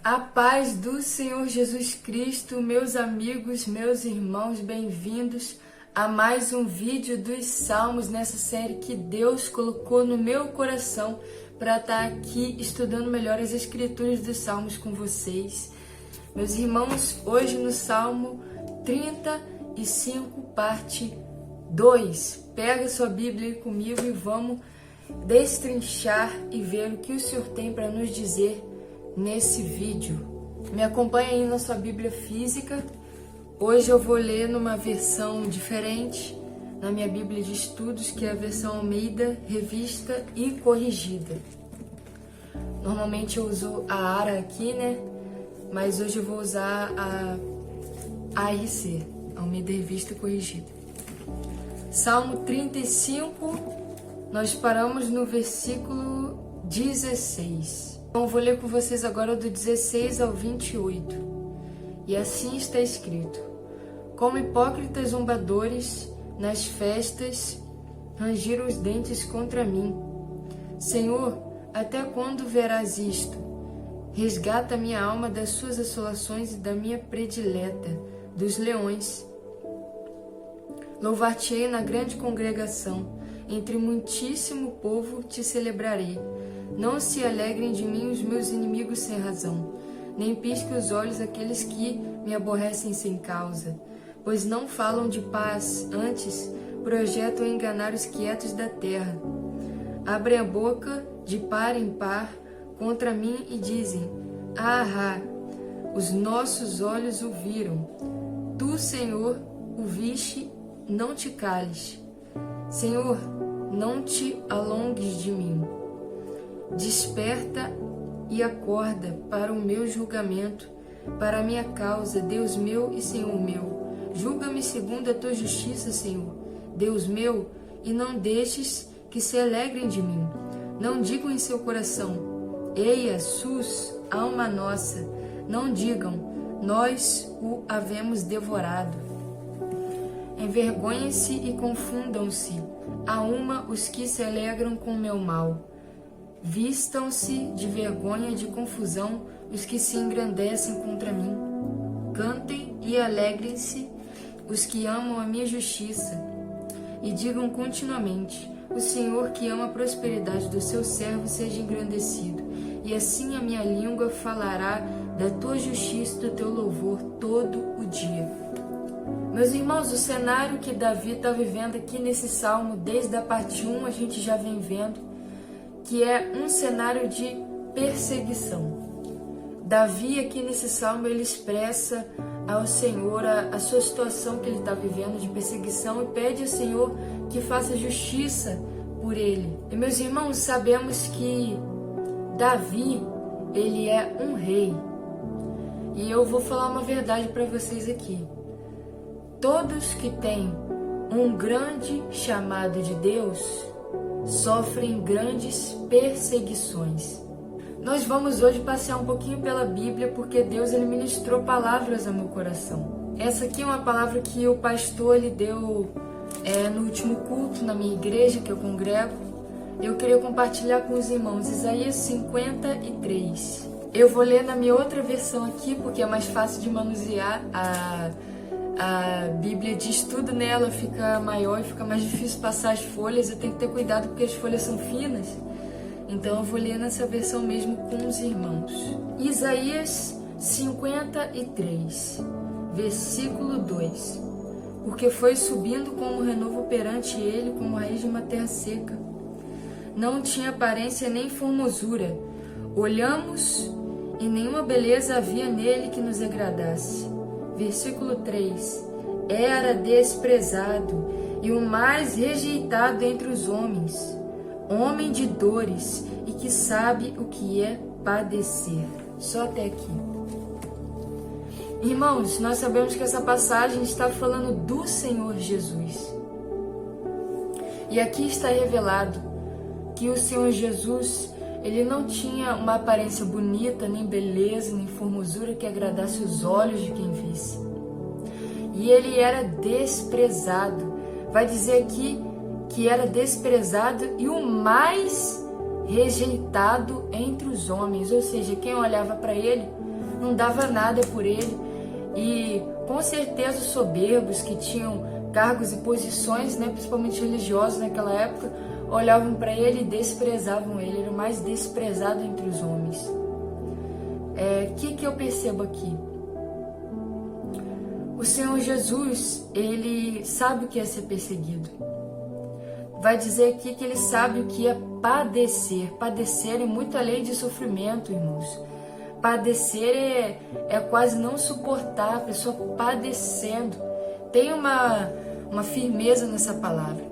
A paz do Senhor Jesus Cristo, meus amigos, meus irmãos, bem-vindos a mais um vídeo dos Salmos nessa série que Deus colocou no meu coração para estar aqui estudando melhor as Escrituras dos Salmos com vocês. Meus irmãos, hoje no Salmo 35, parte 2. Pega sua Bíblia aí comigo e vamos destrinchar e ver o que o Senhor tem para nos dizer nesse vídeo. Me acompanha aí na sua Bíblia física. Hoje eu vou ler numa versão diferente, na minha Bíblia de Estudos, que é a versão Almeida, Revista e Corrigida. Normalmente eu uso a ARA aqui, né? Mas hoje eu vou usar a ARC, Almeida, Revista e Corrigida. Salmo 35, nós paramos no versículo 16. Então, eu vou ler com vocês agora do 16 ao 28. E assim está escrito: como hipócritas zombadores nas festas, rangiram os dentes contra mim. Senhor, até quando verás isto? Resgata minha alma das suas assolações e da minha predileta, dos leões. Louvar-te-ei na grande congregação, entre muitíssimo povo te celebrarei. Não se alegrem de mim os meus inimigos sem razão, nem pisquem os olhos aqueles que me aborrecem sem causa. Pois não falam de paz, antes projetam enganar os quietos da terra. Abrem a boca de par em par contra mim e dizem: ah, os nossos olhos o viram. Tu, Senhor, o viste, não te cales. Senhor, não te alongues de mim. Desperta e acorda para o meu julgamento, para a minha causa, Deus meu e Senhor meu. Julga-me segundo a tua justiça, Senhor, Deus meu, e não deixes que se alegrem de mim. Não digam em seu coração: eia, sus, alma nossa. Não digam: nós o havemos devorado. Envergonhem-se e confundam-se, a uma os que se alegram com o meu mal. Vistam-se de vergonha e de confusão os que se engrandecem contra mim. Cantem e alegrem-se os que amam a minha justiça. E digam continuamente: o Senhor que ama a prosperidade do seu servo seja engrandecido. E assim a minha língua falará da tua justiça e do teu louvor todo o dia. Meus irmãos, o cenário que Davi está vivendo aqui nesse salmo, desde a parte 1, a gente já vem vendo que é um cenário de perseguição. Davi, aqui nesse salmo, ele expressa ao Senhor a sua situação que ele está vivendo de perseguição e pede ao Senhor que faça justiça por ele. E, meus irmãos, sabemos que Davi, ele é um rei. E eu vou falar uma verdade para vocês aqui. Todos que têm um grande chamado de Deus sofrem grandes perseguições. Nós vamos hoje passear um pouquinho pela Bíblia, porque Deus ele ministrou palavras ao meu coração. Essa aqui é uma palavra que o pastor ele deu no último culto na minha igreja, que eu congrego. Eu queria compartilhar com os irmãos Isaías 53. Eu vou ler na minha outra versão aqui, porque é mais fácil de manusear. A Bíblia de estudo nela fica maior e fica mais difícil passar as folhas. Eu tenho que ter cuidado porque as folhas são finas. Então eu vou ler nessa versão mesmo com os irmãos. Isaías 53, versículo 2. Porque foi subindo como renovo perante ele, como raiz de uma terra seca. Não tinha aparência nem formosura. Olhamos e nenhuma beleza havia nele que nos agradasse. Versículo 3. Era desprezado e o mais rejeitado entre os homens, homem de dores e que sabe o que é padecer. Só até aqui. Irmãos, nós sabemos que essa passagem está falando do Senhor Jesus. E aqui está revelado que o Senhor Jesus, ele não tinha uma aparência bonita, nem beleza, nem formosura que agradasse os olhos de quem visse. E ele era desprezado. Vai dizer aqui que era desprezado e o mais rejeitado entre os homens, ou seja, quem olhava para ele não dava nada por ele. E com certeza os soberbos que tinham cargos e posições, né, principalmente religiosos naquela época, olhavam para ele e desprezavam ele. Ele era o mais desprezado entre os homens. Que eu percebo aqui? O Senhor Jesus, ele sabe o que é ser perseguido. Vai dizer aqui que ele sabe o que é padecer. Padecer é muito além de sofrimento, irmãos. Padecer é quase não suportar, a pessoa padecendo. Tem uma firmeza nessa palavra.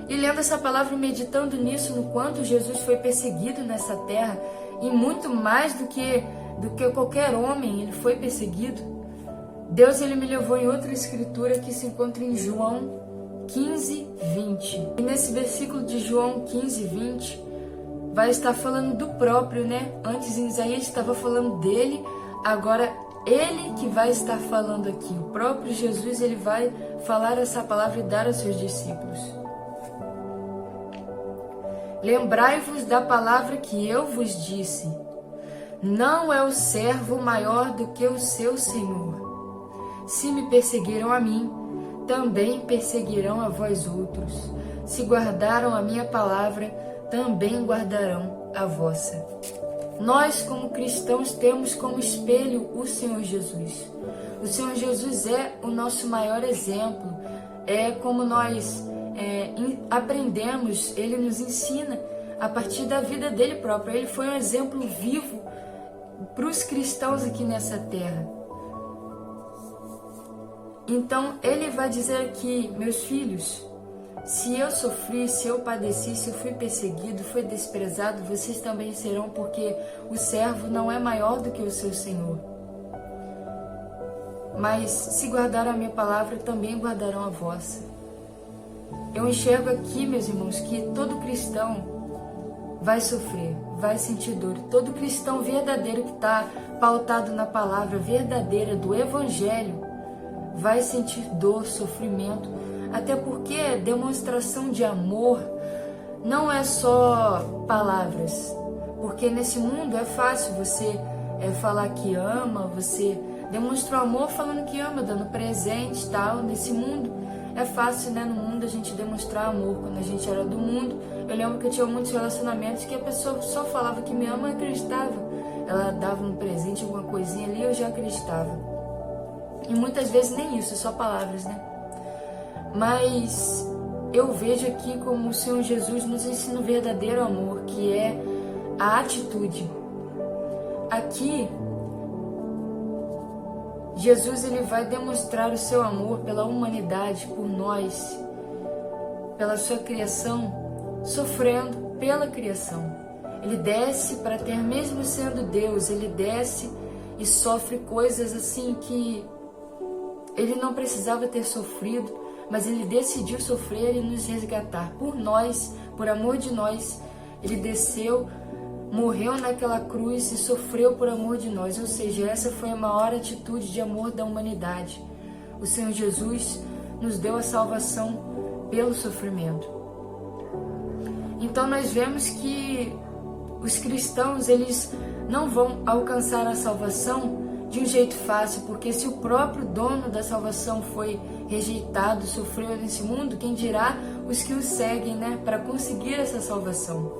E lendo essa palavra e meditando nisso, no quanto Jesus foi perseguido nessa terra, e muito mais do que qualquer homem, ele foi perseguido. Deus, ele me levou em outra escritura que se encontra em João 15, 20. E nesse versículo de João 15, 20, vai estar falando do próprio, né? Antes em Isaías estava falando dele, agora ele que vai estar falando aqui. O próprio Jesus, ele vai falar essa palavra e dar aos seus discípulos. Lembrai-vos da palavra que eu vos disse. Não é o servo maior do que o seu senhor. Se me perseguiram a mim, também perseguirão a vós outros. Se guardaram a minha palavra, também guardarão a vossa. Nós, como cristãos, temos como espelho o Senhor Jesus. O Senhor Jesus é o nosso maior exemplo. É como nós aprendemos, ele nos ensina a partir da vida dele próprio. Ele foi um exemplo vivo para os cristãos aqui nessa terra. Então, ele vai dizer aqui, meus filhos, se eu sofri, se eu padeci, se eu fui perseguido, fui desprezado, vocês também serão, porque o servo não é maior do que o seu senhor. Mas se guardaram a minha palavra, também guardarão a vossa. Eu enxergo aqui, meus irmãos, que todo cristão vai sofrer, vai sentir dor. Todo cristão verdadeiro que está pautado na palavra verdadeira do Evangelho vai sentir dor, sofrimento, até porque demonstração de amor não é só palavras, porque nesse mundo é fácil você falar que ama, você demonstra o amor falando que ama, dando presente e tal. Nesse mundo é fácil, né? No mundo a gente demonstrar amor. Quando a gente era do mundo, eu lembro que eu tinha muitos relacionamentos que a pessoa só falava que me ama e acreditava. Ela dava um presente, alguma coisinha ali, eu já acreditava. E muitas vezes nem isso, só palavras, né? Mas eu vejo aqui como o Senhor Jesus nos ensina o verdadeiro amor, que é a atitude. Aqui, Jesus, ele vai demonstrar o seu amor pela humanidade, por nós, pela sua criação, sofrendo pela criação. Ele desce para ter, mesmo sendo Deus, ele desce e sofre coisas assim que ele não precisava ter sofrido, mas ele decidiu sofrer e nos resgatar por nós, por amor de nós. Ele desceu, morreu naquela cruz e sofreu por amor de nós. Ou seja, essa foi a maior atitude de amor da humanidade. O Senhor Jesus nos deu a salvação pelo sofrimento. Então nós vemos que os cristãos, eles não vão alcançar a salvação de um jeito fácil, porque se o próprio dono da salvação foi rejeitado, sofreu nesse mundo, quem dirá os que o seguem, né, para conseguir essa salvação.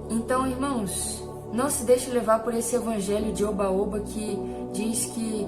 Então, irmãos, não se deixe levar por esse evangelho de oba-oba que diz que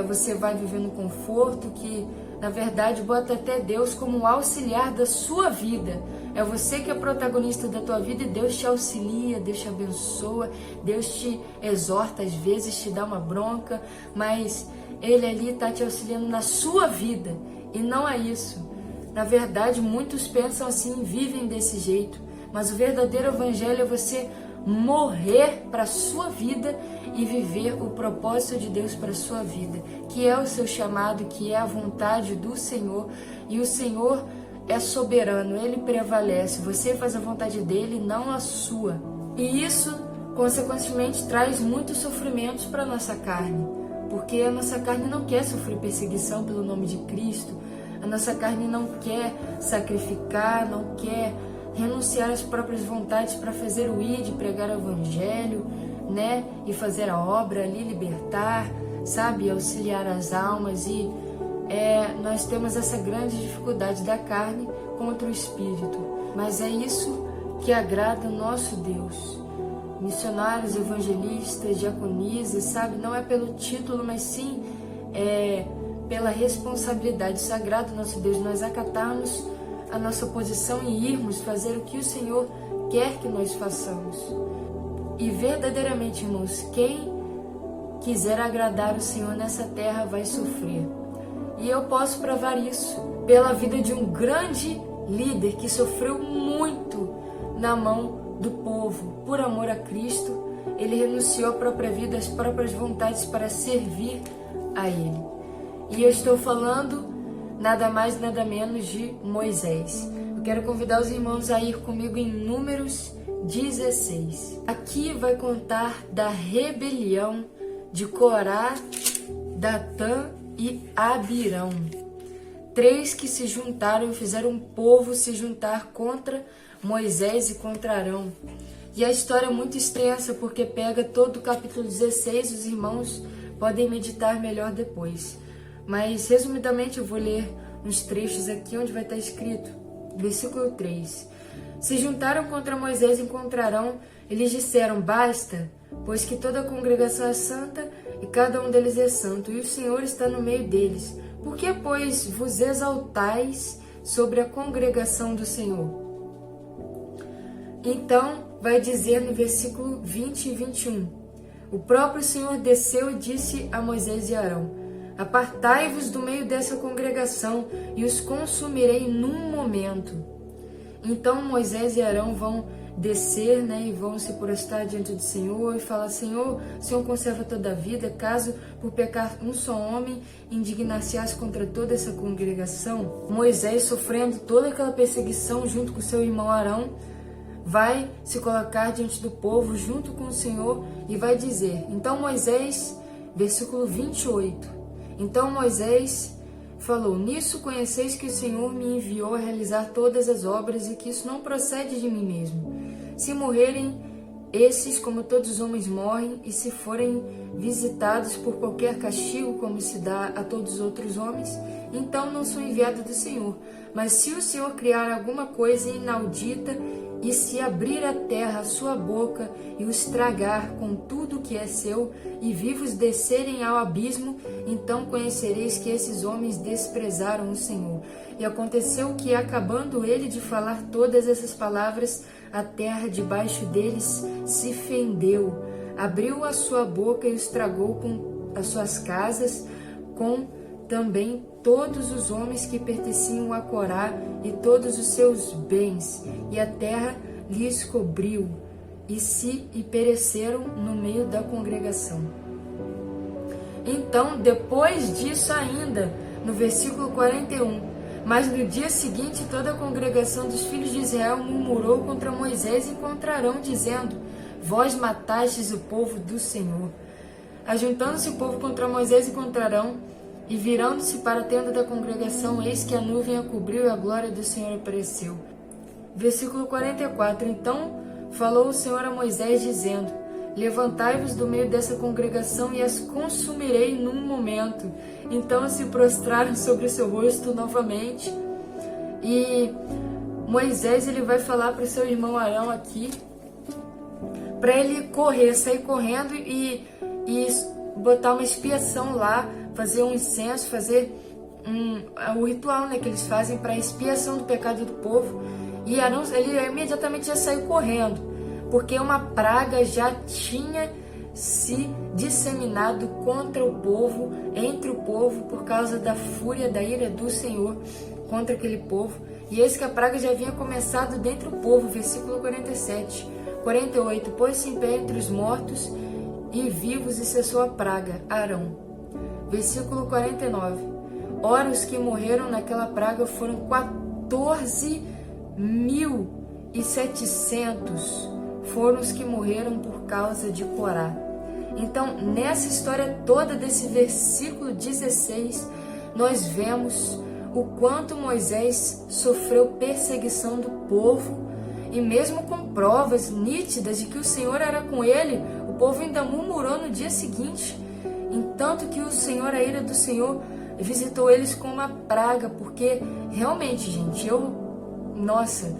você vai viver no conforto, que na verdade bota até Deus como um auxiliar da sua vida. É você que é protagonista da tua vida e Deus te auxilia, Deus te abençoa, Deus te exorta, às vezes te dá uma bronca, mas Ele ali está te auxiliando na sua vida. E não é isso. Na verdade, muitos pensam assim, vivem desse jeito. Mas o verdadeiro evangelho é você morrer para a sua vida e viver o propósito de Deus para a sua vida, que é o seu chamado, que é a vontade do Senhor. E o Senhor é soberano, Ele prevalece. Você faz a vontade dEle, não a sua. E isso, consequentemente, traz muitos sofrimentos para a nossa carne, porque a nossa carne não quer sofrer perseguição pelo nome de Cristo. A nossa carne não quer sacrificar, não quer renunciar às próprias vontades para fazer o ir de pregar o evangelho. né, e fazer a obra ali, libertar, sabe, auxiliar as almas. E nós temos essa grande dificuldade da carne contra o espírito, mas é isso que agrada o nosso Deus. Missionários, evangelistas, diaconisas, sabe, não é pelo título, mas sim pela responsabilidade sagrada do nosso Deus, nós acatarmos a nossa posição e irmos fazer o que o Senhor quer que nós façamos. E verdadeiramente, irmãos, quem quiser agradar o Senhor nessa terra vai sofrer. E eu posso provar isso pela vida de um grande líder que sofreu muito na mão do povo. Por amor a Cristo, ele renunciou à própria vida, às próprias vontades para servir a Ele. E eu estou falando nada mais, nada menos de Moisés. Eu quero convidar os irmãos a ir comigo em Números 16. Aqui vai contar da rebelião de Corá, Datã e Abirão. 3 que se juntaram e fizeram um povo se juntar contra Moisés e contra Arão. E a história é muito extensa porque pega todo o capítulo 16, os irmãos podem meditar melhor depois. Mas resumidamente eu vou ler uns trechos aqui onde vai estar escrito, versículo 3. Se juntaram contra Moisés e contra Arão, eles disseram, basta, pois que toda a congregação é santa e cada um deles é santo, e o Senhor está no meio deles. Por que, pois, vos exaltais sobre a congregação do Senhor? Então, vai dizer no versículo 20 e 21, o próprio Senhor desceu e disse a Moisés e Arão, apartai-vos do meio dessa congregação e os consumirei num momento. Então Moisés e Arão vão descer, né, e vão se prostrar diante do Senhor e falar, Senhor, o Senhor conserva toda a vida, caso por pecar um só homem indignar-se contra toda essa congregação. Moisés, sofrendo toda aquela perseguição junto com seu irmão Arão, vai se colocar diante do povo junto com o Senhor e vai dizer, então Moisés, versículo 28, então Moisés falou, nisso conheceis que o Senhor me enviou a realizar todas as obras e que isso não procede de mim mesmo. Se morrerem esses, como todos os homens morrem, e se forem visitados por qualquer castigo, como se dá a todos os outros homens, então não sou enviado do Senhor. Mas se o Senhor criar alguma coisa inaudita, e se abrir a terra a sua boca e os tragar com tudo que é seu, e vivos descerem ao abismo, então conhecereis que esses homens desprezaram o Senhor. E aconteceu que, acabando ele de falar todas essas palavras, a terra debaixo deles se fendeu, abriu a sua boca e os tragou com as suas casas, com também todos os homens que pertenciam a Corá e todos os seus bens, e a terra lhes cobriu, e pereceram no meio da congregação. Então, depois disso ainda, no versículo 41, mas no dia seguinte toda a congregação dos filhos de Israel murmurou contra Moisés e contra Arão, dizendo, vós matastes o povo do Senhor. Ajuntando-se o povo contra Moisés e contra Arão, e virando-se para a tenda da congregação, eis que a nuvem a cobriu e a glória do Senhor apareceu. Versículo 44, então falou o Senhor a Moisés, dizendo, levantai-vos do meio dessa congregação e as consumirei num momento. Então se prostraram sobre o seu rosto novamente. E Moisés ele vai falar para o seu irmão Arão aqui, para ele sair correndo e botar uma expiação lá, fazer um incenso, fazer o ritual, né, que eles fazem para a expiação do pecado do povo. E Arão, ele imediatamente já saiu correndo, porque uma praga já tinha se disseminado contra o povo, entre o povo, por causa da fúria, da ira do Senhor contra aquele povo. E eis que a praga já havia começado dentro do povo, versículo 47. 48, pôs-se em pé entre os mortos e vivos e cessou a praga, Arão. Versículo 49, ora os que morreram naquela praga foram 14.700, foram os que morreram por causa de Corá. Então, nessa história toda desse versículo 16, nós vemos o quanto Moisés sofreu perseguição do povo, e mesmo com provas nítidas de que o Senhor era com ele, O povo ainda murmurou no dia seguinte, entanto que o Senhor, a ira do Senhor, visitou eles com uma praga, porque realmente, gente, nossa,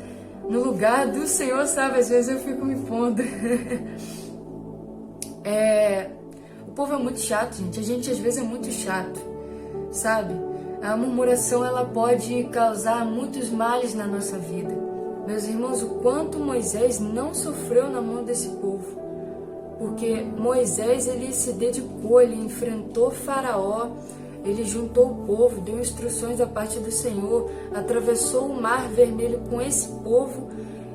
no lugar do Senhor, sabe, às vezes eu fico me pondo. O povo é muito chato, gente, a gente às vezes é muito chato, sabe? A murmuração, ela pode causar muitos males na nossa vida. Meus irmãos, o quanto Moisés não sofreu na mão desse povo. Porque Moisés, ele se dedicou, ele enfrentou Faraó, ele juntou o povo, deu instruções da parte do Senhor, atravessou o Mar Vermelho com esse povo,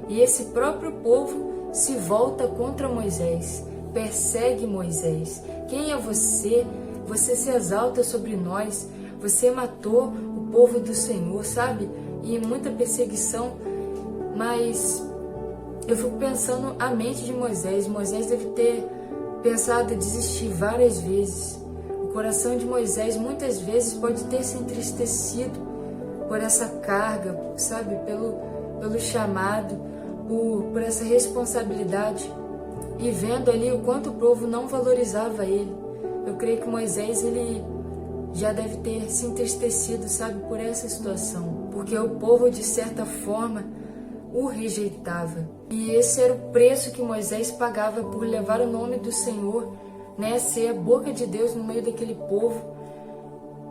e esse próprio povo se volta contra Moisés, persegue Moisés. Quem é você? Você se exalta sobre nós, você matou o povo do Senhor, sabe? E muita perseguição, mas eu fico pensando a mente de Moisés. Moisés deve ter pensado em desistir várias vezes. O coração de Moisés muitas vezes pode ter se entristecido por essa carga, sabe? Pelo chamado, por essa responsabilidade. E vendo ali o quanto o povo não valorizava ele. Eu creio que Moisés, ele já deve ter se entristecido, sabe? Por essa situação. Porque o povo, de certa forma, o rejeitava. E esse era o preço que Moisés pagava por levar o nome do Senhor, né? Ser a boca de Deus no meio daquele povo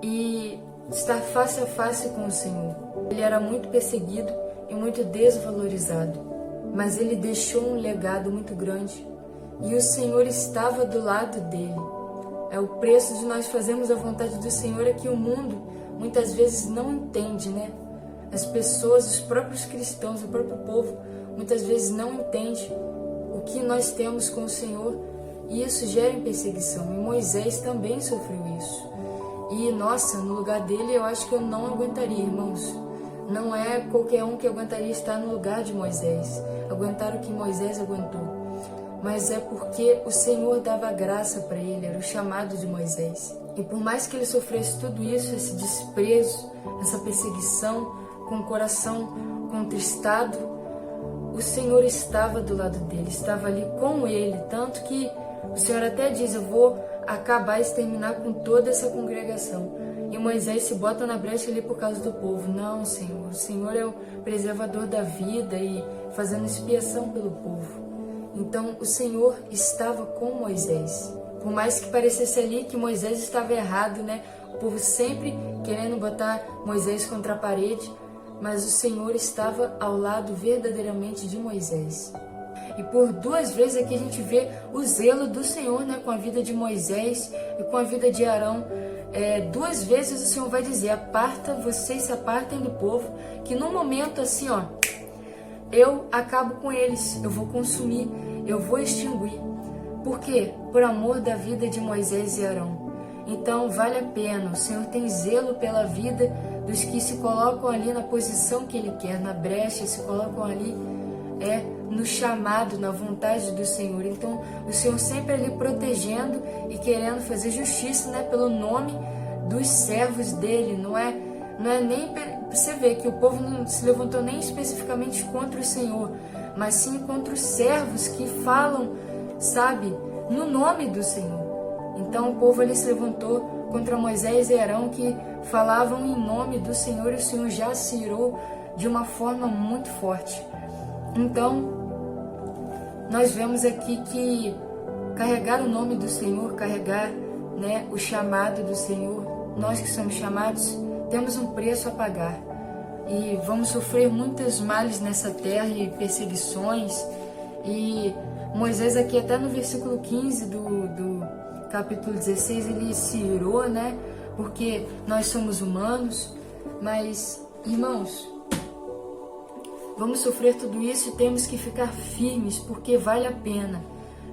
e estar face a face com o Senhor. Ele era muito perseguido e muito desvalorizado, mas ele deixou um legado muito grande e o Senhor estava do lado dele. É o preço de nós fazermos a vontade do Senhor, é que o mundo muitas vezes não entende, né? As pessoas, os próprios cristãos, o próprio povo, muitas vezes não entende o que nós temos com o Senhor e isso gera perseguição. E Moisés também sofreu isso. E, nossa, no lugar dele eu acho que eu não aguentaria, irmãos. Não é qualquer um que aguentaria estar no lugar de Moisés, aguentar o que Moisés aguentou. Mas é porque o Senhor dava graça para ele, era o chamado de Moisés. E por mais que ele sofresse tudo isso, esse desprezo, essa perseguição, com o coração contristado, o Senhor estava do lado dele, estava ali com ele, tanto que o Senhor até diz: eu vou acabar, exterminar com toda essa congregação. E Moisés se bota na brecha ali por causa do povo. Não, Senhor, o Senhor é o preservador da vida e fazendo expiação pelo povo. Então o Senhor estava com Moisés. Por mais que parecesse ali que Moisés estava errado, né? O povo sempre querendo botar Moisés contra a parede, mas o Senhor estava ao lado verdadeiramente de Moisés. E por duas vezes aqui a gente vê o zelo do Senhor, né, com a vida de Moisés e com a vida de Arão. Duas vezes o Senhor vai dizer: vocês se apartem do povo, que no momento assim, ó, eu acabo com eles, eu vou consumir, eu vou extinguir. Por quê? Por amor da vida de Moisés e Arão. Então vale a pena, o Senhor tem zelo pela vida dos que se colocam ali na posição que Ele quer, na brecha, se colocam ali no chamado, na vontade do Senhor. Então o Senhor sempre ali protegendo e querendo fazer justiça, né, pelo nome dos servos dele. Não é nem, você vê que o povo não se levantou nem especificamente contra o Senhor, mas sim contra os servos que falam, sabe, no nome do Senhor. Então o povo ali se levantou contra Moisés e Arão, que falavam em nome do Senhor, e o Senhor já se irou de uma forma muito forte. Então nós vemos aqui que carregar o nome do Senhor, carregar, né, o chamado do Senhor, nós que somos chamados, temos um preço a pagar. E vamos sofrer muitos males nessa terra e perseguições. E Moisés aqui, até no versículo 15 do capítulo 16, ele se irou, né? Porque nós somos humanos. Mas, irmãos, vamos sofrer tudo isso e temos que ficar firmes, porque vale a pena.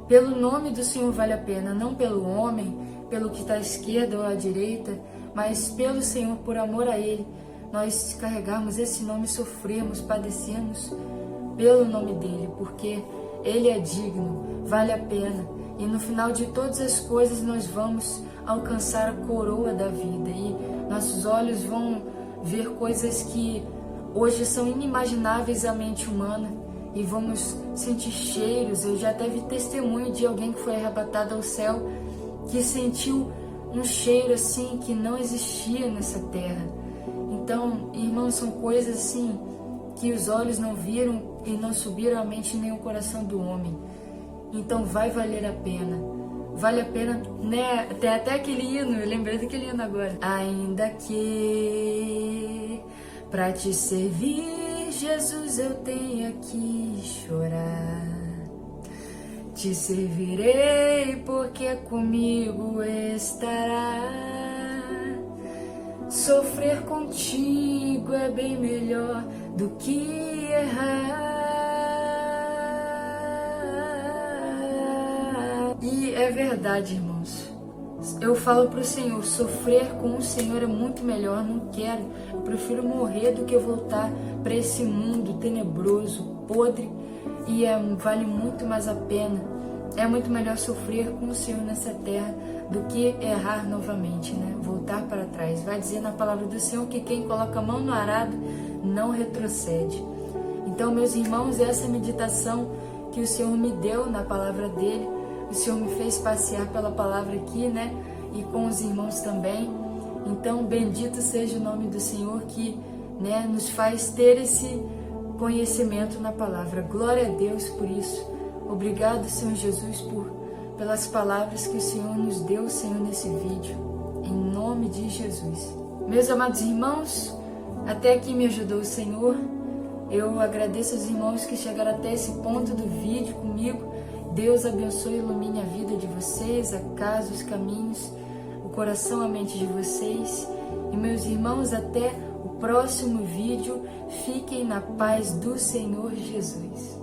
Pelo nome do Senhor vale a pena, não pelo homem, pelo que está à esquerda ou à direita, mas pelo Senhor, por amor a Ele. Nós carregarmos esse nome, sofremos, padecemos pelo nome dEle, porque Ele é digno, vale a pena. E no final de todas as coisas nós vamos alcançar a coroa da vida. E nossos olhos vão ver coisas que hoje são inimagináveis à mente humana. e vamos sentir cheiros. Eu já até vi testemunho de alguém que foi arrebatado ao céu, que sentiu um cheiro assim que não existia nessa terra. Então, irmãos, são coisas assim que os olhos não viram e não subiram à mente nem o coração do homem. Então vai valer a pena. Vale a pena, né? Tem até aquele hino, eu lembrei daquele hino agora. Ainda que pra te servir, Jesus, eu tenha que chorar, te servirei porque comigo estará. Sofrer contigo é bem melhor do que errar. E é verdade, irmãos. Eu falo para o Senhor, sofrer com o Senhor é muito melhor, não quero. Eu prefiro morrer do que voltar para esse mundo tenebroso, podre, e vale muito mais a pena. É muito melhor sofrer com o Senhor nessa terra do que errar novamente, né? Voltar para trás. Vai dizer na palavra do Senhor que quem coloca a mão no arado não retrocede. Então, meus irmãos, essa meditação que o Senhor me deu na palavra dele, o Senhor me fez passear pela palavra aqui, né? E com os irmãos também. Então, bendito seja o nome do Senhor que, né, nos faz ter esse conhecimento na palavra. Glória a Deus por isso. Obrigado, Senhor Jesus, pelas palavras que o Senhor nos deu, Senhor, nesse vídeo. Em nome de Jesus. Meus amados irmãos, até aqui me ajudou o Senhor. Eu agradeço aos irmãos que chegaram até esse ponto do vídeo comigo. Deus abençoe e ilumine a vida de vocês, a casa, os caminhos, o coração, a mente de vocês. E meus irmãos, até o próximo vídeo. Fiquem na paz do Senhor Jesus.